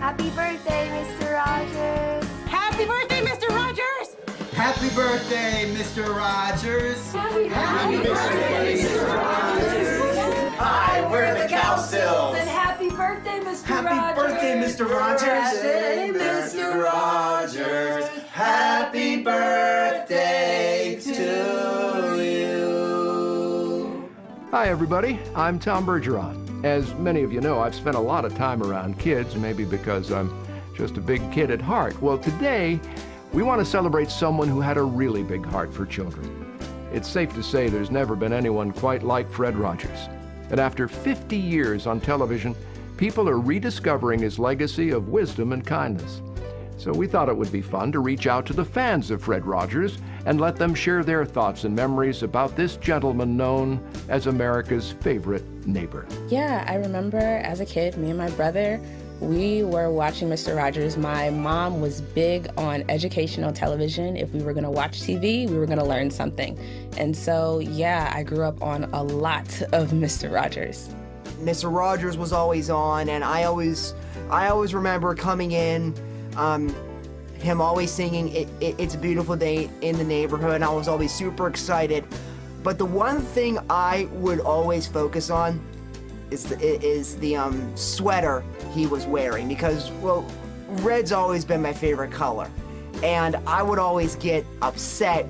Happy birthday, Mr. Rogers! Happy birthday, Mr. Rogers! Happy birthday, Mr. Rogers! Happy birthday, Mr. Rogers! Hi, we're the Cowsills! And happy birthday, Mr. Rogers! Happy birthday, Mr. Rogers! Happy Mr. Rogers! Happy birthday to you! Hi, everybody. I'm Tom Bergeron. As many of you know, I've spent a lot of time around kids, maybe because I'm just a big kid at heart. Well, today, we want to celebrate someone who had a really big heart for children. It's safe to say there's never been anyone quite like Fred Rogers. And after 50 years on television, people are rediscovering his legacy of wisdom and kindness. So we thought it would be fun to reach out to the fans of Fred Rogers and let them share their thoughts and memories about this gentleman known as America's favorite neighbor. Yeah, I remember as a kid, me and my brother, we were watching Mr. Rogers. My mom was big on educational television. If we were going to watch TV, we were going to learn something. And so, yeah, I grew up on a lot of Mr. Rogers. Mr. Rogers was always on, and I always remember coming in, him always singing It's a Beautiful Day in the Neighborhood, and I was always super excited. But the one thing I would always focus on is the sweater he was wearing, because, well, red's always been my favorite color. And I would always get upset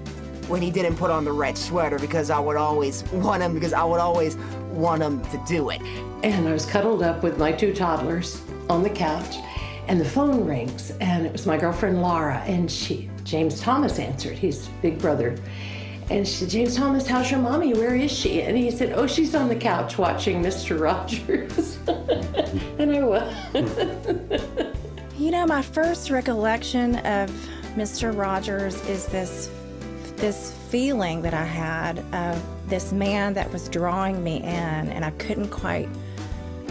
when he didn't put on the red sweater, because I would always want him to do it. And I was cuddled up with my two toddlers on the couch, and the phone rings, and it was my girlfriend Laura, and James Thomas answered, he's big brother. And she said, James Thomas, how's your mommy? Where is she? And he said, oh, she's on the couch watching Mr. Rogers. And I was. You know, my first recollection of Mr. Rogers is this feeling that I had of this man that was drawing me in, and I couldn't quite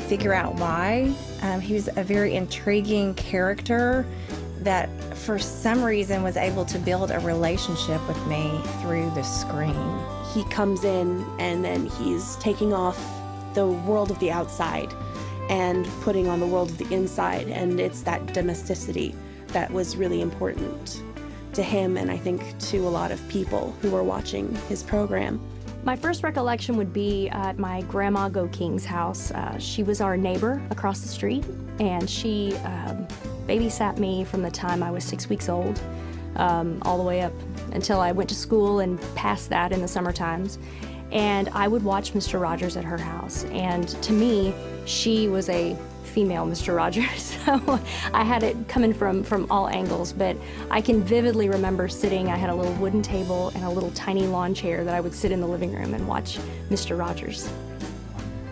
figure out why. He was a very intriguing character that for some reason was able to build a relationship with me through the screen. He comes in and then he's taking off the world of the outside and putting on the world of the inside, and it's that domesticity that was really important to him, and I think to a lot of people who were watching his program. My first recollection would be at my grandma Go King's house. She was our neighbor across the street, and she babysat me from the time I was 6 weeks old all the way up until I went to school and past that in the summer times. And I would watch Mr. Rogers at her house, and to me, she was a female Mr. Rogers, so I had it coming from all angles, but I can vividly remember sitting. I had a little wooden table and a little tiny lawn chair that I would sit in the living room and watch Mr. Rogers.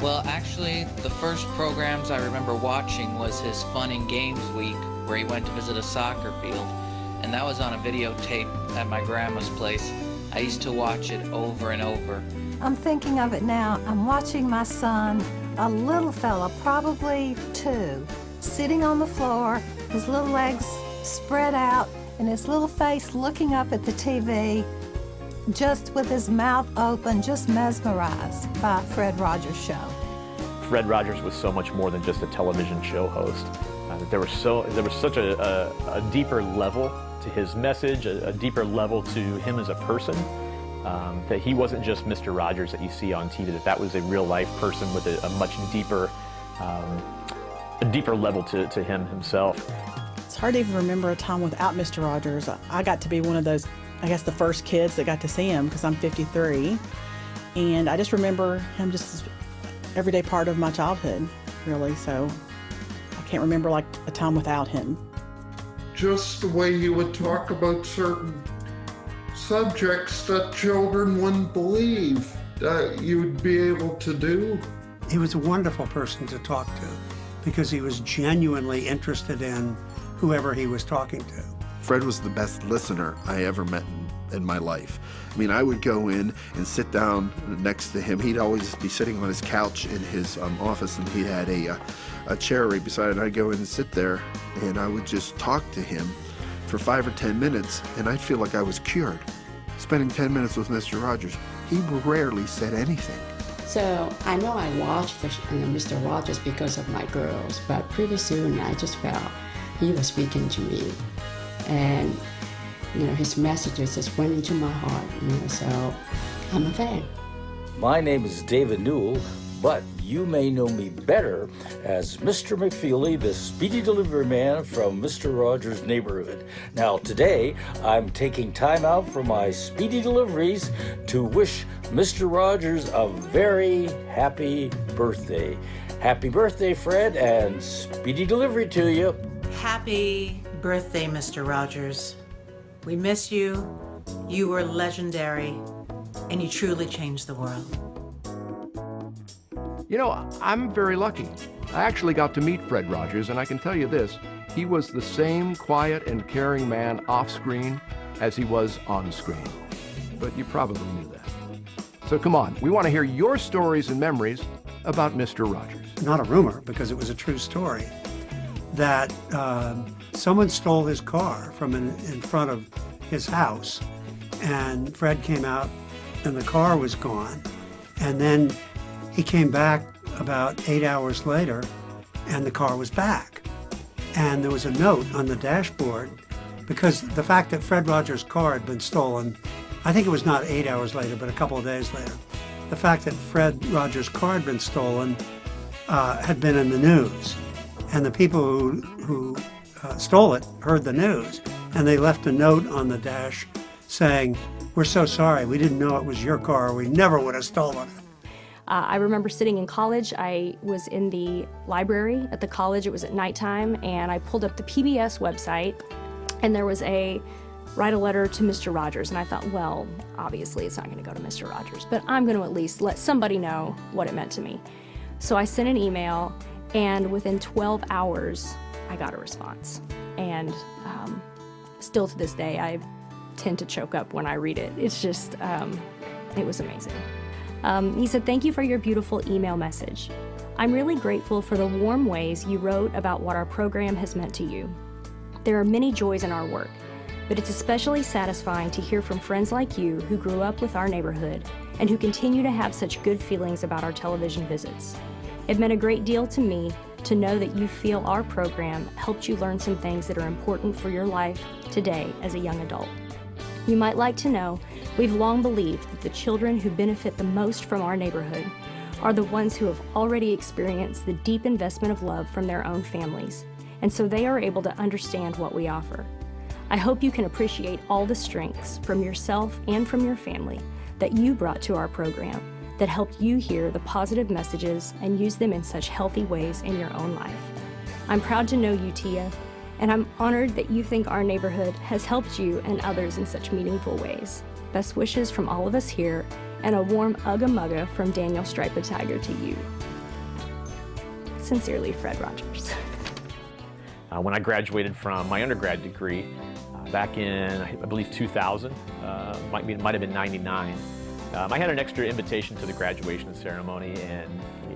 Well, actually, the first programs I remember watching was his Fun and Games Week, where he went to visit a soccer field, and that was on a videotape at my grandma's place. I used to watch it over and over. I'm thinking of it now. I'm watching my son, a little fella, probably 2, sitting on the floor, his little legs spread out, and his little face looking up at the TV, just with his mouth open, just mesmerized by Fred Rogers show. Fred Rogers was so much more than just a television show host. There was such a deeper level to his message, a deeper level to him as a person. That he wasn't just Mr. Rogers that you see on TV, that was a real life person with a much deeper level to him himself. It's hard to even remember a time without Mr. Rogers. I got to be one of those, I guess, the first kids that got to see him, because I'm 53. And I just remember him just everyday part of my childhood, really. So I can't remember like a time without him. Just the way he would talk about certain subjects that children wouldn't believe that you'd be able to do. He was a wonderful person to talk to because he was genuinely interested in whoever he was talking to. Fred was the best listener I ever met in my life. I mean, I would go in and sit down next to him. He'd always be sitting on his couch in his office, and he had a chair right beside it. I'd go in and sit there, and I would just talk to him for 5 or 10 minutes, and I'd feel like I was cured. Spending 10 minutes with Mr. Rogers, he rarely said anything. So I know I watched Mr. Rogers because of my girls, but pretty soon I just felt he was speaking to me. And, his messages just went into my heart, so I'm a fan. My name is David Newell, but you may know me better as Mr. McFeely, the speedy delivery man from Mr. Rogers' neighborhood. Now today, I'm taking time out from my speedy deliveries to wish Mr. Rogers a very happy birthday. Happy birthday, Fred, and speedy delivery to you. Happy birthday, Mr. Rogers. We miss you. You were legendary, and you truly changed the world. I'm very lucky. I actually got to meet Fred Rogers, and I can tell you this, he was the same quiet and caring man off screen as he was on screen. But you probably knew that. So come on, we want to hear your stories and memories about Mr. Rogers. Not a rumor, because it was a true story, that someone stole his car from in front of his house, and Fred came out and the car was gone. And then he came back about 8 hours later and the car was back. And there was a note on the dashboard, because the fact that Fred Rogers' car had been stolen, I think it was not 8 hours later, but a couple of days later. The fact that Fred Rogers' car had been stolen had been in the news. And the people who stole it heard the news, and they left a note on the dash saying, "We're so sorry, we didn't know it was your car, we never would have stolen it." I remember sitting in college. I was in the library at the college. It was at nighttime, and I pulled up the PBS website, and there was write a letter to Mr. Rogers. And I thought, well, obviously it's not going to go to Mr. Rogers, but I'm going to at least let somebody know what it meant to me. So I sent an email, and within 12 hours, I got a response. And still to this day, I tend to choke up when I read it. It's just, it was amazing. He said, "Thank you for your beautiful email message. I'm really grateful for the warm ways you wrote about what our program has meant to you. There are many joys in our work, but it's especially satisfying to hear from friends like you who grew up with our neighborhood and who continue to have such good feelings about our television visits. It meant a great deal to me to know that you feel our program helped you learn some things that are important for your life today as a young adult. You might like to know, we've long believed that the children who benefit the most from our neighborhood are the ones who have already experienced the deep investment of love from their own families, and so they are able to understand what we offer. I hope you can appreciate all the strengths from yourself and from your family that you brought to our program that helped you hear the positive messages and use them in such healthy ways in your own life. I'm proud to know you, Tia, and I'm honored that you think our neighborhood has helped you and others in such meaningful ways. Best wishes from all of us here, and a warm Ugga Mugga from Daniel Stripe the Tiger to you. Sincerely, Fred Rogers." When I graduated from my undergrad degree back in, I believe, 2000, might have been 99, I had an extra invitation to the graduation ceremony, and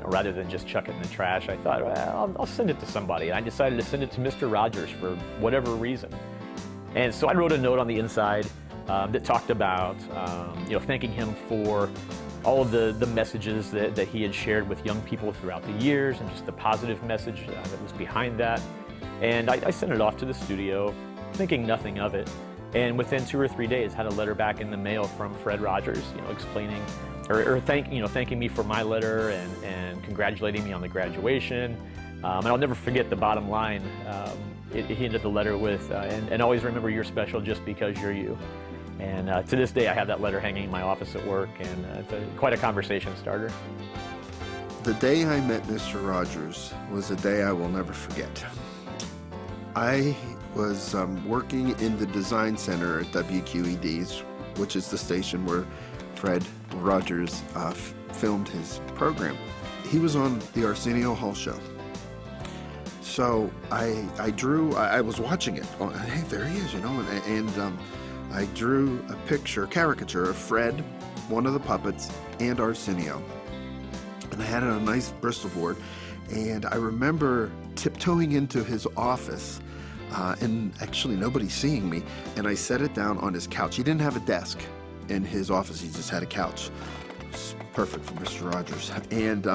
rather than just chuck it in the trash, I thought, well, I'll send it to somebody. And I decided to send it to Mr. Rogers for whatever reason. And so I wrote a note on the inside that talked about, thanking him for all of the messages that he had shared with young people throughout the years, and just the positive message that was behind that. And I sent it off to the studio, thinking nothing of it. And within 2 or 3 days, had a letter back in the mail from Fred Rogers, explaining, or thanking me for my letter and congratulating me on the graduation. And I'll never forget the bottom line. He ended the letter with, and always remember you're special just because you're you. And to this day, I have that letter hanging in my office at work, and it's quite a conversation starter. The day I met Mr. Rogers was a day I will never forget. I was working in the design center at WQED, which is the station where Fred Rogers filmed his program. He was on the Arsenio Hall show. So I was watching it. Hey, there he is, and I drew a caricature of Fred, one of the puppets, and Arsenio. And I had it on a nice Bristol board. And I remember tiptoeing into his office, and actually nobody seeing me, and I set it down on his couch. He didn't have a desk in his office, he just had a couch. perfect for Mr. Rogers. And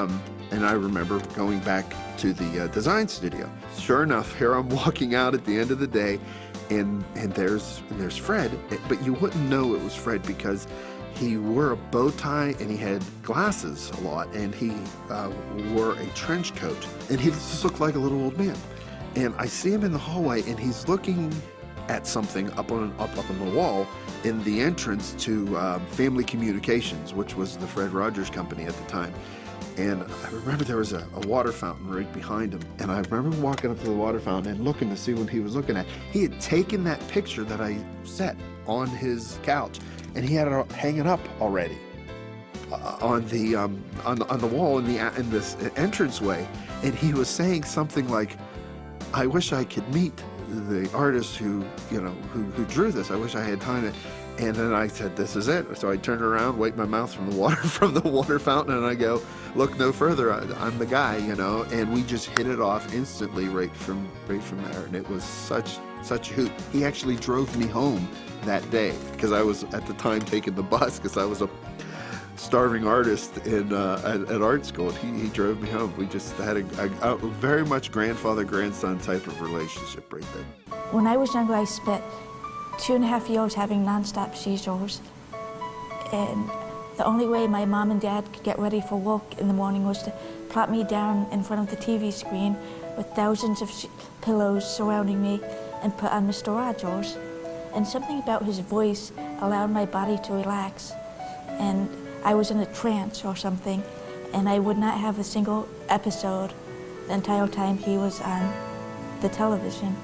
I remember going back to the design studio. Sure enough, here I'm walking out at the end of the day, and there's Fred, but you wouldn't know it was Fred because he wore a bow tie and he had glasses a lot, and he wore a trench coat, and he just looked like a little old man. And I see him in the hallway, and he's looking at something up on the wall in the entrance to Family Communications, which was the Fred Rogers company at the time. And I remember there was a water fountain right behind him. And I remember walking up to the water fountain and looking to see what he was looking at. He had taken that picture that I set on his couch, and he had it hanging up already on the wall in this entranceway. And he was saying something like, "I wish I could meet the artist who drew this. I wish I had time to." And then I said, "This is it." So I turned around, wiped my mouth from the water fountain, and I go, "Look no further. I'm the guy," And we just hit it off instantly right from there. And it was such a hoot. He actually drove me home that day because I was at the time taking the bus because I was a starving artist at art school. He drove me home. We just had a very much grandfather-grandson type of relationship right there. When I was younger, I spent 2.5 years having nonstop seizures. And the only way my mom and dad could get ready for work in the morning was to plop me down in front of the TV screen with thousands of pillows surrounding me and put on Mr. Rogers. And something about his voice allowed my body to relax. And I was in a trance or something, and I would not have a single episode the entire time he was on the television.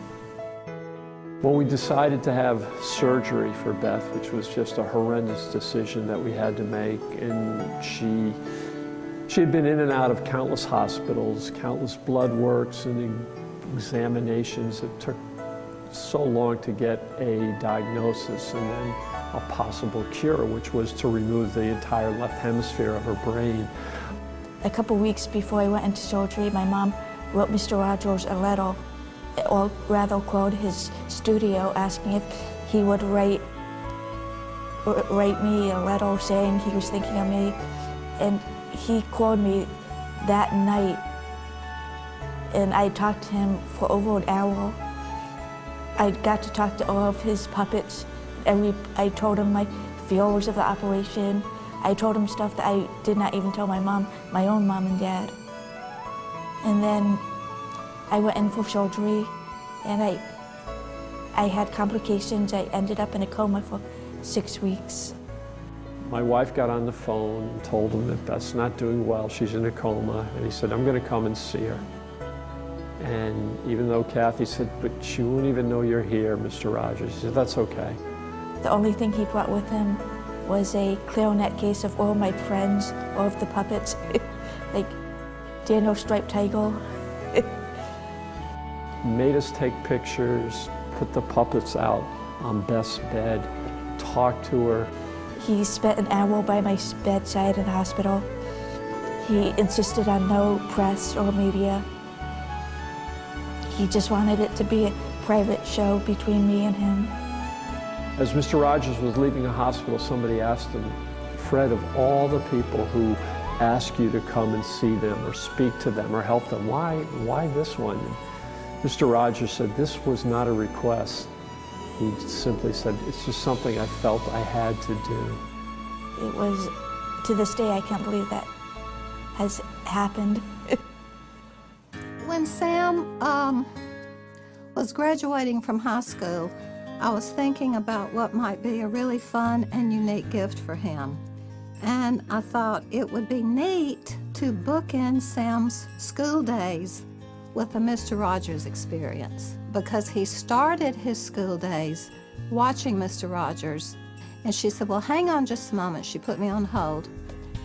When we decided to have surgery for Beth, which was just a horrendous decision that we had to make, and she had been in and out of countless hospitals, countless blood works and examinations. It took so long to get a diagnosis and then a possible cure, which was to remove the entire left hemisphere of her brain. A couple weeks before I went into surgery, my mom wrote Mr. Rogers a letter, or rather called his studio asking if he would write me a letter saying he was thinking of me. And he called me that night, and I talked to him for over an hour. I got to talk to all of his puppets. I told him my fears of the operation. I told him stuff that I did not even tell my own mom and dad. And then I went in for surgery, and I had complications. I ended up in a coma for 6 weeks. My wife got on the phone and told him that Beth's not doing well, she's in a coma, and he said, "I'm going to come and see her." And even though Kathy said, "But she won't even know you're here, Mr. Rogers," he said, "That's okay." The only thing he brought with him was a clarinet case of all my friends, all of the puppets, like Daniel Striped Tiger. Made us take pictures, put the puppets out on Beth's bed, talk to her. He spent an hour by my bedside in the hospital. He insisted on no press or media. He just wanted it to be a private show between me and him. As Mr. Rogers was leaving the hospital, somebody asked him, "Fred, of all the people who ask you to come and see them or speak to them or help them, why this one?" And Mr. Rogers said, "This was not a request." He simply said, "It's just something I felt I had to do." It was, to this day, I can't believe that has happened. When Sam was graduating from high school, I was thinking about what might be a really fun and unique gift for him. And I thought it would be neat to bookend Sam's school days with a Mr. Rogers experience, because he started his school days watching Mr. Rogers. And she said, "Well, hang on just a moment." She put me on hold.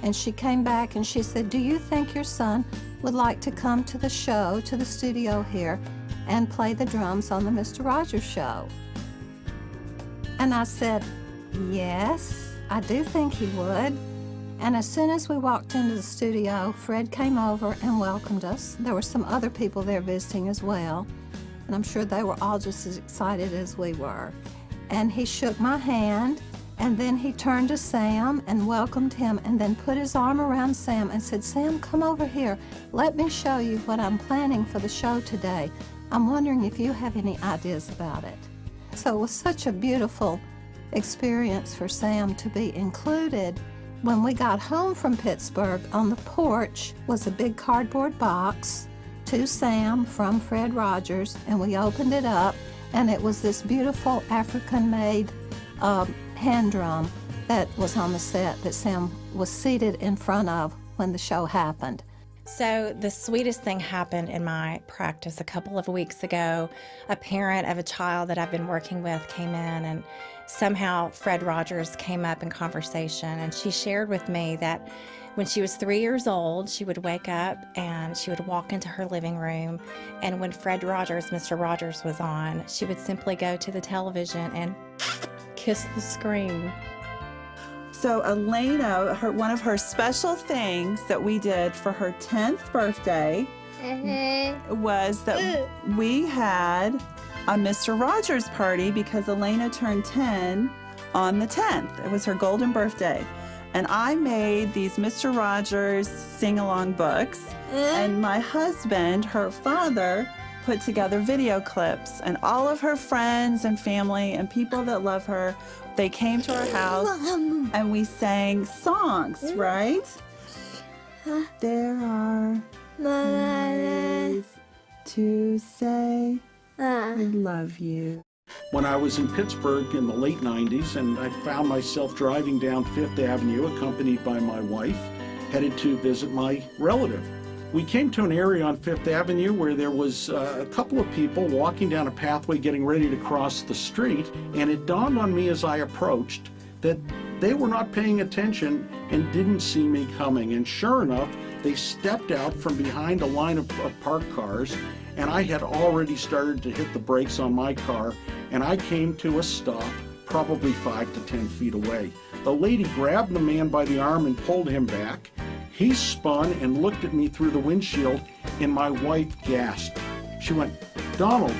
And she came back and she said, "Do you think your son would like to come to the show, to the studio here, and play the drums on the Mr. Rogers show?" And I said, "Yes, I do think he would." And as soon as we walked into the studio, Fred came over and welcomed us. There were some other people there visiting as well, and I'm sure they were all just as excited as we were. And he shook my hand, And then he turned to Sam and welcomed him and then put his arm around Sam and said, Sam, come over here. Let me show you what I'm planning for the show today. I'm wondering if you have any ideas about it. So it was such a beautiful experience for Sam to be included. When we got home from Pittsburgh, on the porch was a big cardboard box to Sam from Fred Rogers, and we opened it up, and it was this beautiful African-made hand drum that was on the set that Sam was seated in front of when the show happened. So the sweetest thing happened in my practice a couple of weeks ago. A parent of a child that I've been working with came in, and somehow Fred Rogers came up in conversation, and she shared with me that when she was 3 years old, she would wake up and she would walk into her living room, and when Fred Rogers, Mr. Rogers, was on, she would simply go to the television and kiss the screen. So Elena, one of her special things that we did for her 10th birthday was that we had a Mr. Rogers party because Elena turned 10 on the 10th. It was her golden birthday. And I made these Mr. Rogers sing-along books, and my husband, her father, put together video clips, and all of her friends and family and people that love her, they came to our house and we sang songs, right? There are ways to say I love you. When I was in Pittsburgh in the late 90s, and I found myself driving down Fifth Avenue accompanied by my wife, headed to visit my relative. We came to an area on Fifth Avenue where there was a couple of people walking down a pathway getting ready to cross the street, and it dawned on me as I approached that they were not paying attention and didn't see me coming. And sure enough, they stepped out from behind a line of parked cars, and I had already started to hit the brakes on my car, and I came to a stop probably 5 to 10 feet away. The lady grabbed the man by the arm and pulled him back. He spun and looked at me through the windshield, and my wife gasped. She went, "Donald,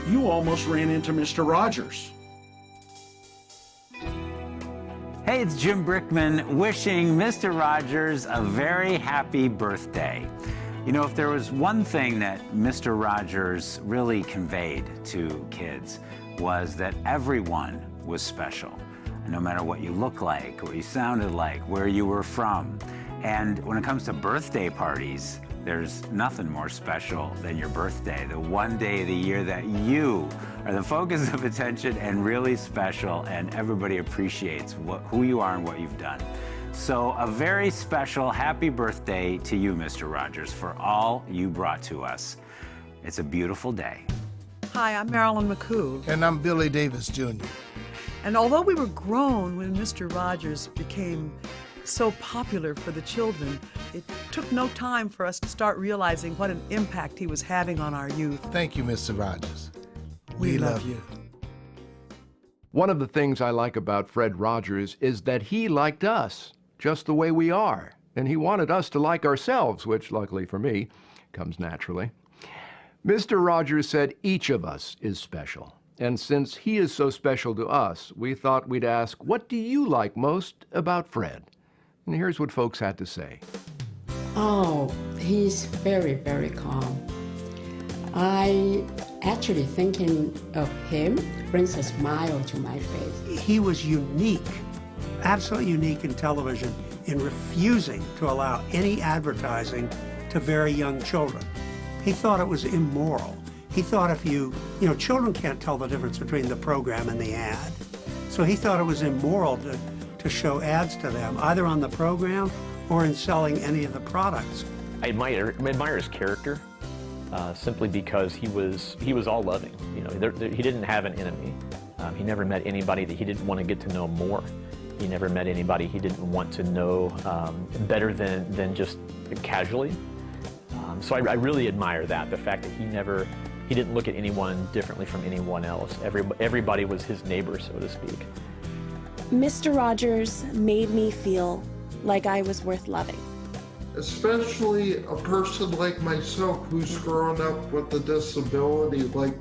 you almost ran into Mr. Rogers." Hey, it's Jim Brickman wishing Mr. Rogers a very happy birthday. You know, if there was one thing that Mr. Rogers really conveyed to kids was that everyone was special, no matter what you look like, what you sounded like, where you were from. And when it comes to birthday parties, there's nothing more special than your birthday, the one day of the year that you are the focus of attention and really special, and everybody appreciates who you are and what you've done. So a very special happy birthday to you, Mr. Rogers, for all you brought to us. It's a beautiful day. Hi, I'm Marilyn McCoo. And I'm Billy Davis, Jr. And although we were grown when Mr. Rogers became so popular for the children, it took no time for us to start realizing what an impact he was having on our youth. Thank you, Mr. Rogers. We love you. One of the things I like about Fred Rogers is that he liked us just the way we are, and he wanted us to like ourselves, which luckily for me comes naturally. Mr. Rogers said each of us is special, and since he is so special to us, we thought we'd ask, what do you like most about Fred? And here's what folks had to say. Oh, he's very, very calm. I actually thinking of him brings a smile to my face. He was unique, absolutely unique in television in refusing to allow any advertising to very young children. He thought it was immoral. He thought if children can't tell the difference between the program and the ad. So he thought it was immoral to show ads to them, either on the program or in selling any of the products. I admire his character simply because he was all loving. You know, he didn't have an enemy. He never met anybody that he didn't want to get to know more. He never met anybody he didn't want to know better than just casually. So I really admire that, the fact that he didn't look at anyone differently from anyone else. Everybody was his neighbor, so to speak. Mr. Rogers made me feel like I was worth loving. Especially a person like myself who's grown up with a disability like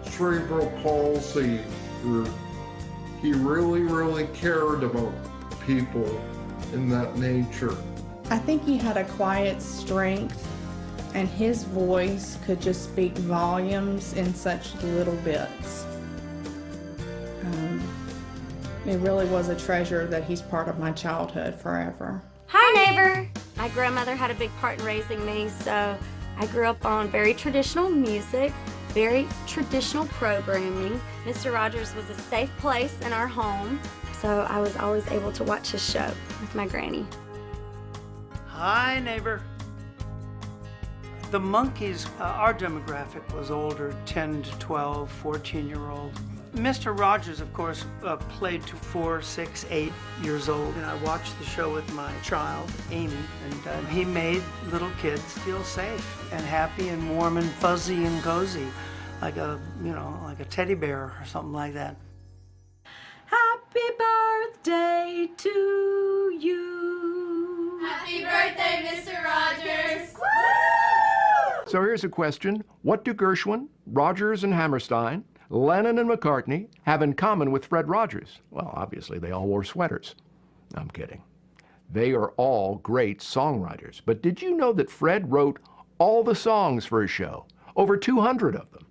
cerebral palsy or he really, really cared about people in that nature. I think he had a quiet strength, and his voice could just speak volumes in such little bits. It really was a treasure that he's part of my childhood forever. Hi, neighbor! My grandmother had a big part in raising me, so I grew up on very traditional music, very traditional programming. Mr. Rogers was a safe place in our home, so I was always able to watch his show with my granny. Hi, neighbor. The Monkees, our demographic was older, 10 to 12, 14-year-old. Mr. Rogers, of course, played to 4, 6, 8 years old, and I watched the show with my child, Amy, and he made little kids feel safe and happy and warm and fuzzy and cozy, like a, like a teddy bear or something like that. Happy birthday to you. Happy birthday, Mr. Rogers. So here's a question. What do Gershwin, Rogers and Hammerstein, Lennon and McCartney have in common with Fred Rogers? Well, obviously they all wore sweaters. I'm kidding. They are all great songwriters. But did you know that Fred wrote all the songs for his show? Over 200 of them.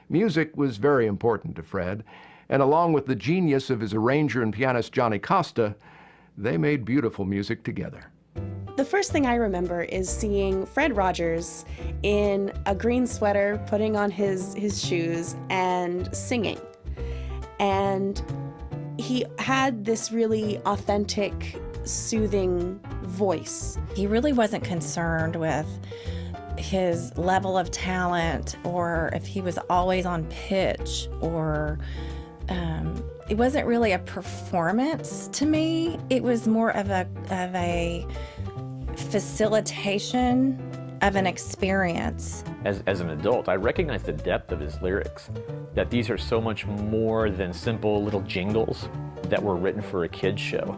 Music was very important to Fred, and along with the genius of his arranger and pianist Johnny Costa, they made beautiful music together. The first thing I remember is seeing Fred Rogers in a green sweater, putting on his shoes and singing. And he had this really authentic, soothing voice. He really wasn't concerned with his level of talent or if he was always on pitch or it wasn't really a performance to me. It was more of a facilitation of an experience. As an adult, I recognize the depth of his lyrics, that these are so much more than simple little jingles that were written for a kid's show,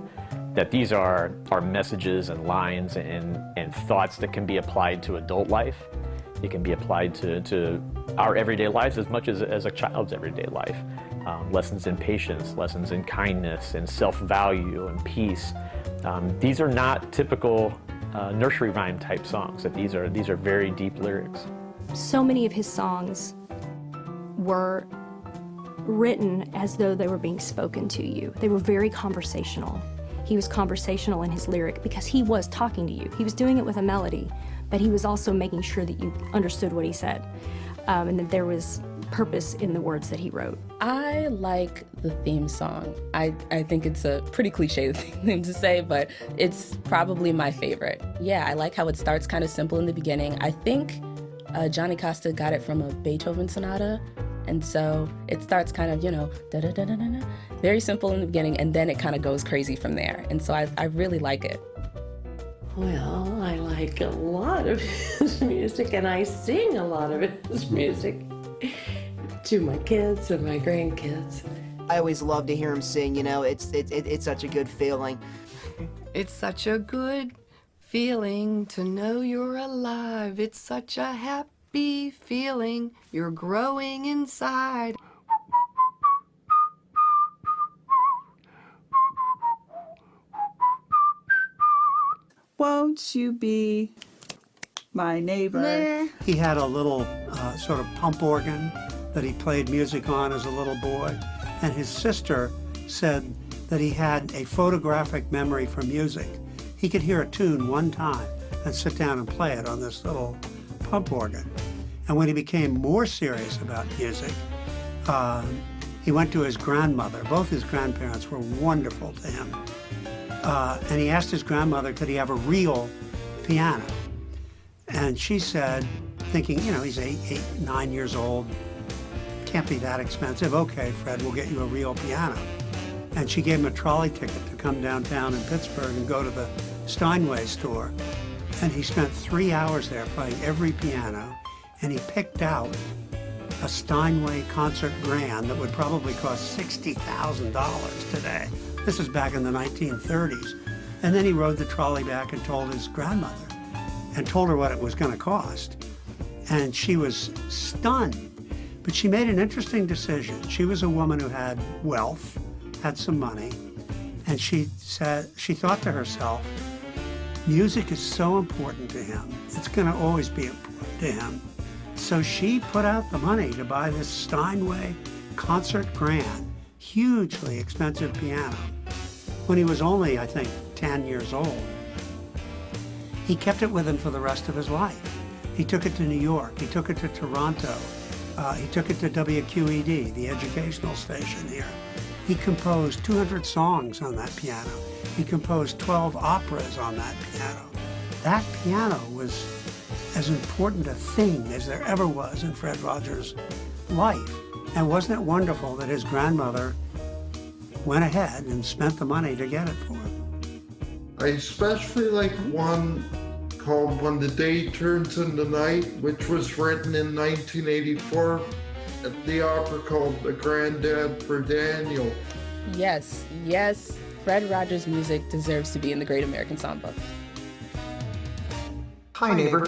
that these are messages and lines and thoughts that can be applied to adult life. It can be applied to our everyday lives as much as a child's everyday life. Lessons in patience, lessons in kindness and self-value and peace. These are not typical nursery rhyme type songs. That these are very deep lyrics. So many of his songs were written as though they were being spoken to you. They were very conversational. He was conversational in his lyric because he was talking to you. He was doing it with a melody, but he was also making sure that you understood what he said, and that there was purpose in the words that he wrote. I like the theme song. I think it's a pretty cliche thing to say, but it's probably my favorite. Yeah, I like how it starts kind of simple in the beginning. I think Johnny Costa got it from a Beethoven sonata, and so it starts kind of, da-da-da-da-da-da, very simple in the beginning, and then it kind of goes crazy from there. And so I really like it. Well, I like a lot of his music, and I sing a lot of his music to my kids and my grandkids. I always love to hear him sing, it's such a good feeling. It's such a good feeling to know you're alive. It's such a happy feeling. You're growing inside. Won't you be my neighbor? He had a little sort of pump organ that he played music on as a little boy, and his sister said that he had a photographic memory for music. He could hear a tune one time and sit down and play it on this little pump organ. And when he became more serious about music, he went to his grandmother. Both his grandparents were wonderful to him. And he asked his grandmother, could he have a real piano? And she said, thinking, he's 8, 9 years old, can't be that expensive. Okay, Fred, we'll get you a real piano. And she gave him a trolley ticket to come downtown in Pittsburgh and go to the Steinway store. And he spent 3 hours there playing every piano, and he picked out a Steinway concert grand that would probably cost $60,000 today. This is back in the 1930s. And then he rode the trolley back and told his grandmother and told her what it was going to cost. And she was stunned. But she made an interesting decision. She was a woman who had wealth, had some money, and she thought to herself, music is so important to him. It's going to always be important to him. So she put out the money to buy this Steinway Concert Grand, hugely expensive piano, when he was only, I think, 10 years old. He kept it with him for the rest of his life. He took it to New York. He took it to Toronto. He took it to WQED, the educational station here. He composed 200 songs on that piano. He composed 12 operas on that piano. That piano was as important a thing as there ever was in Fred Rogers' life. And wasn't it wonderful that his grandmother went ahead and spent the money to get it for him? I especially like one called When the Day Turns into Night, which was written in 1984 at the opera called The Granddad for Daniel. Yes, yes, Fred Rogers' music deserves to be in the Great American Songbook. Hi, neighbor.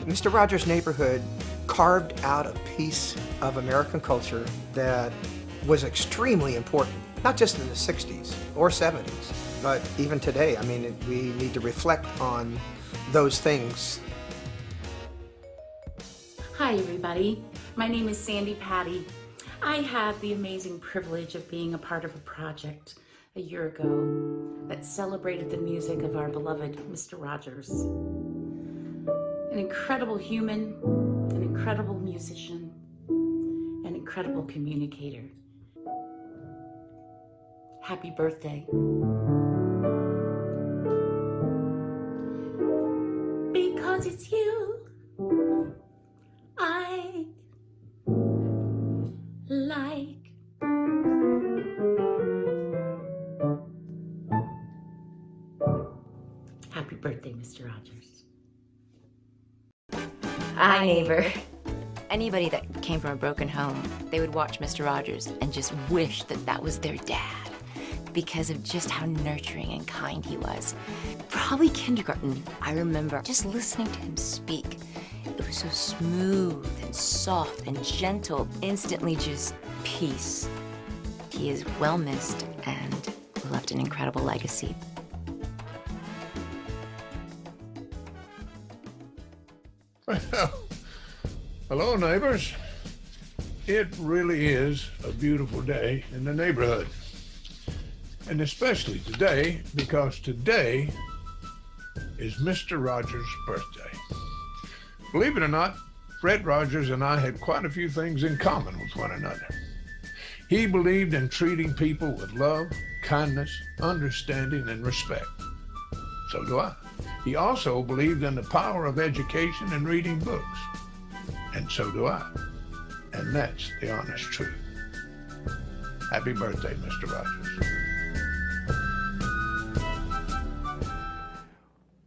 Mr. Rogers' Neighborhood carved out a piece of American culture that was extremely important, not just in the 60s or 70s, but even today. I mean, we need to reflect on those things. Hi, everybody. My name is Sandy Patty. I had the amazing privilege of being a part of a project a year ago that celebrated the music of our beloved Mr. Rogers. An incredible human, an incredible musician, an incredible communicator. Happy birthday. Because it's you, I like. Happy birthday, Mr. Rogers. Hi, neighbor. Anybody that came from a broken home, they would watch Mr. Rogers and just wish that that was their dad because of just how nurturing and kind he was. Probably kindergarten, I remember just listening to him speak. It was so smooth and soft and gentle, instantly just peace. He is well missed and left an incredible legacy. Hello, neighbors. It really is a beautiful day in the neighborhood. And especially today, because today is Mr. Rogers' birthday. Believe it or not, Fred Rogers and I had quite a few things in common with one another. He believed in treating people with love, kindness, understanding, and respect. So do I. He also believed in the power of education and reading books. And so do I. And that's the honest truth. Happy birthday, Mr. Rogers.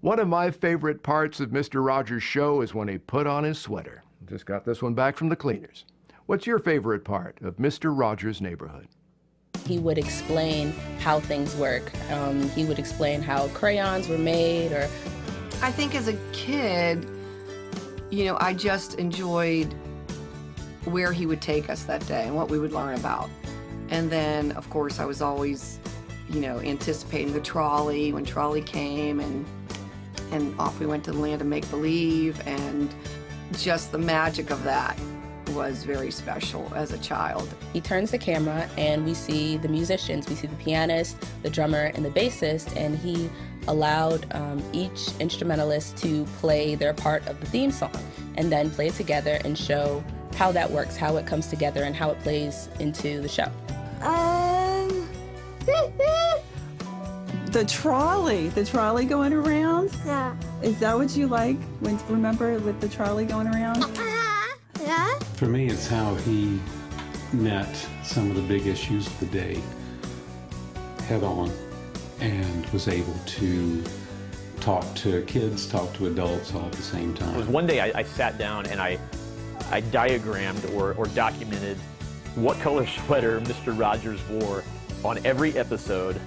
One of my favorite parts of Mr. Rogers' show is when he put on his sweater. Just got this one back from the cleaners. What's your favorite part of Mr. Rogers' Neighborhood? He would explain how things work. He would explain how crayons were made, or... I think as a kid, you know, I just enjoyed where he would take us that day and what we would learn about. And then, of course, I was always, you know, anticipating the trolley when trolley came, and off we went to the land of make-believe, and just the magic of that was very special as a child. He turns the camera and we see the musicians. We see the pianist, the drummer, and the bassist, and he allowed each instrumentalist to play their part of the theme song and then play it together and show how that works, how it comes together, and how it plays into the show. The trolley going around? Yeah. Is that what you like? Remember with the trolley going around? Yeah. For me, it's how he met some of the big issues of the day head on and was able to talk to kids, talk to adults all at the same time. It was one day I sat down and I diagrammed or documented what color sweater Mr. Rogers wore on every episode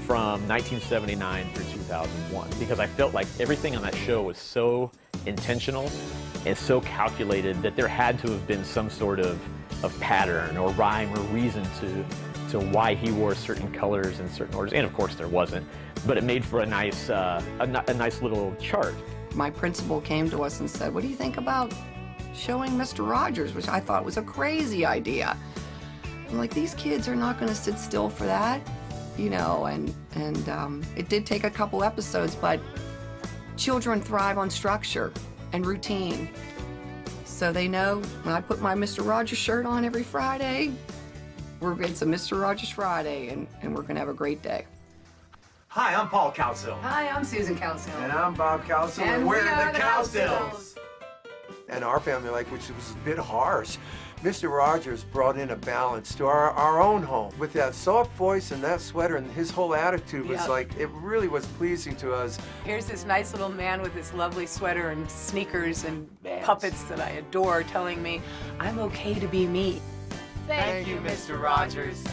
from 1979 through 2001, because I felt like everything on that show was so intentional and so calculated that there had to have been some sort of pattern or rhyme or reason to to why he wore certain colors and certain orders, and of course there wasn't, but it made for a nice little chart. My principal came to us and said, what do you think about showing Mr. Rogers, which I thought was a crazy idea. I'm like, these kids are not going to sit still for that, you know, and it did take a couple episodes, but children thrive on structure and routine. So they know when I put my Mr. Rogers shirt on every Friday, it's a Mr. Rogers Friday, and we're going to have a great day. Hi, I'm Paul Cowsill. Hi, I'm Susan Cowsill. And I'm Bob Cowsill, and we're the Cowsills. And our family life, which was a bit harsh, Mr. Rogers brought in a balance to our own home. With that soft voice and that sweater, and his whole attitude was like, it really was pleasing to us. Here's this nice little man with this lovely sweater and sneakers and puppets that I adore telling me I'm okay to be me. Thank you, Mr. Rogers.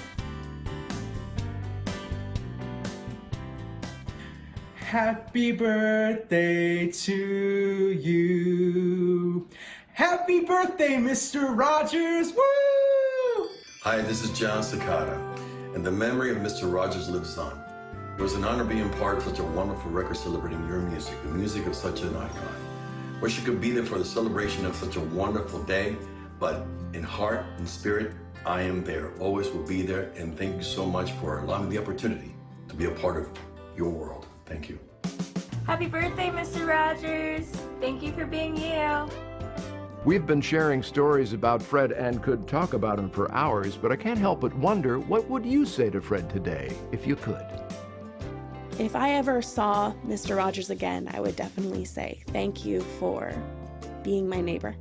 Happy birthday to you. Happy birthday, Mr. Rogers. Woo! Hi, this is John Cicada, and the memory of Mr. Rogers lives on. It was an honor being part of such a wonderful record celebrating your music, the music of such an icon. Wish you could be there for the celebration of such a wonderful day, but in heart and spirit, I am there, always will be there, and thank you so much for allowing me the opportunity to be a part of your world. Thank you. Happy birthday, Mr. Rogers. Thank you for being you. We've been sharing stories about Fred and could talk about him for hours, but I can't help but wonder, what would you say to Fred today, if you could? If I ever saw Mr. Rogers again, I would definitely say thank you for being my neighbor.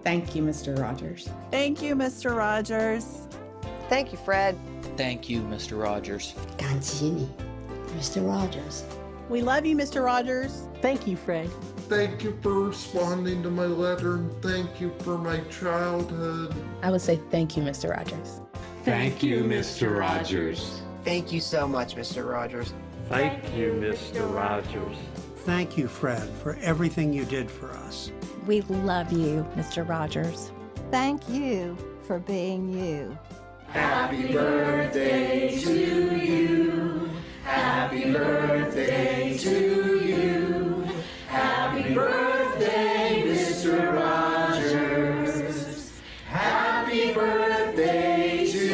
Thank you, Mr. Rogers. Thank you, Mr. Rogers. Thank you, Fred. Thank you, Mr. Rogers. 感谢你, Mr. Rogers. We love you, Mr. Rogers. Thank you, Fred. Thank you for responding to my letter, and thank you for my childhood. I would say thank you, Mr. Rogers. Thank you, Mr. Rogers. Thank you so much, Mr. Rogers. Thank you, Mr. Rogers. Thank you, Fred, for everything you did for us. We love you, Mr. Rogers. Thank you for being you. Happy birthday to you. Happy birthday to you. Happy birthday, Mr. Rogers. Happy birthday to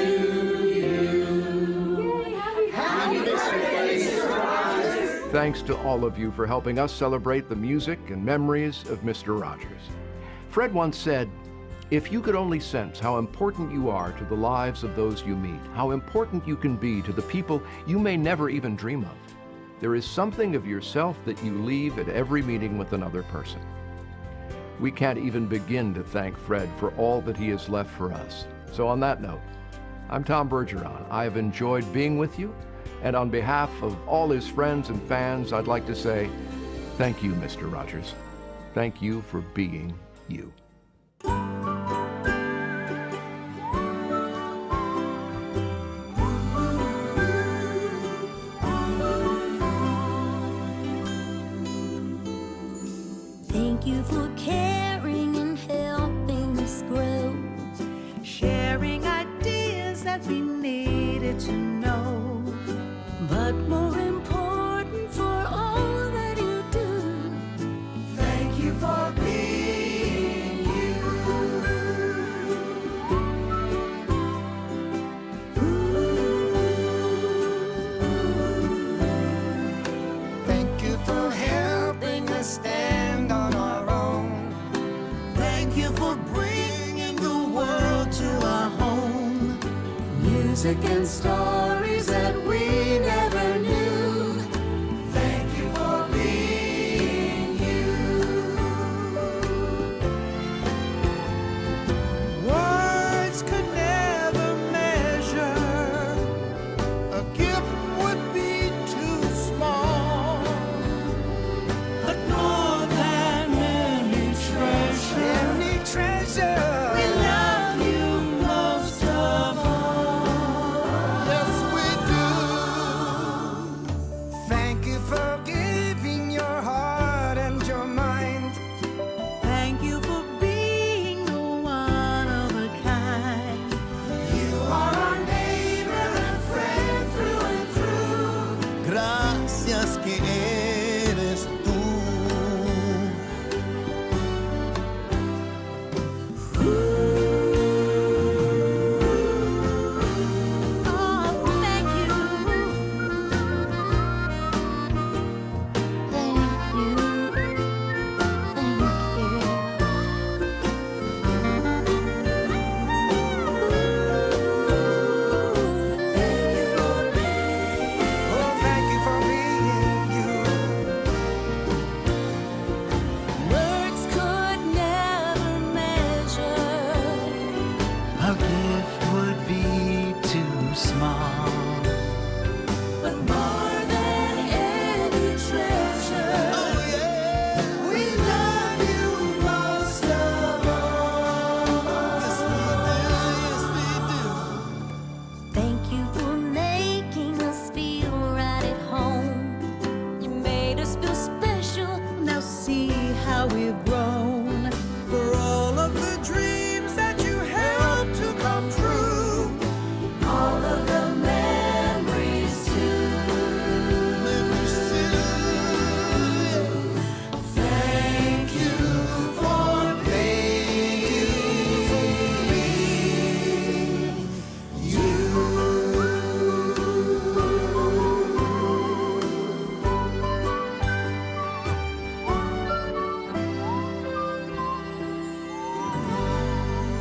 you. Happy birthday, Mr. Rogers. Thanks to all of you for helping us celebrate the music and memories of Mr. Rogers. Fred once said, "If you could only sense how important you are to the lives of those you meet, how important you can be to the people you may never even dream of, there is something of yourself that you leave at every meeting with another person." We can't even begin to thank Fred for all that he has left for us. So on that note, I'm Tom Bergeron. I have enjoyed being with you, and on behalf of all his friends and fans, I'd like to say thank you, Mr. Rogers. Thank you for being you. Thank you for caring and helping us grow, sharing ideas that we needed to know. But more important for all that you do, thank you for being you. Thank you for helping us stand on our own. Thank you for bringing the world to our home. Music and stories that we never knew. Thank you for being you. Words could never measure. A gift would be too small. But more than any treasure, we love you most of all. Yes,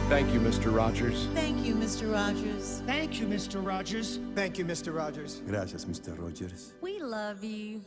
Thank you, Mr. Rogers. Thank you, Mr. Rogers. Thank you, Mr. Rogers. Thank you, Mr. Rogers. Gracias, Mr. Rogers. We love you.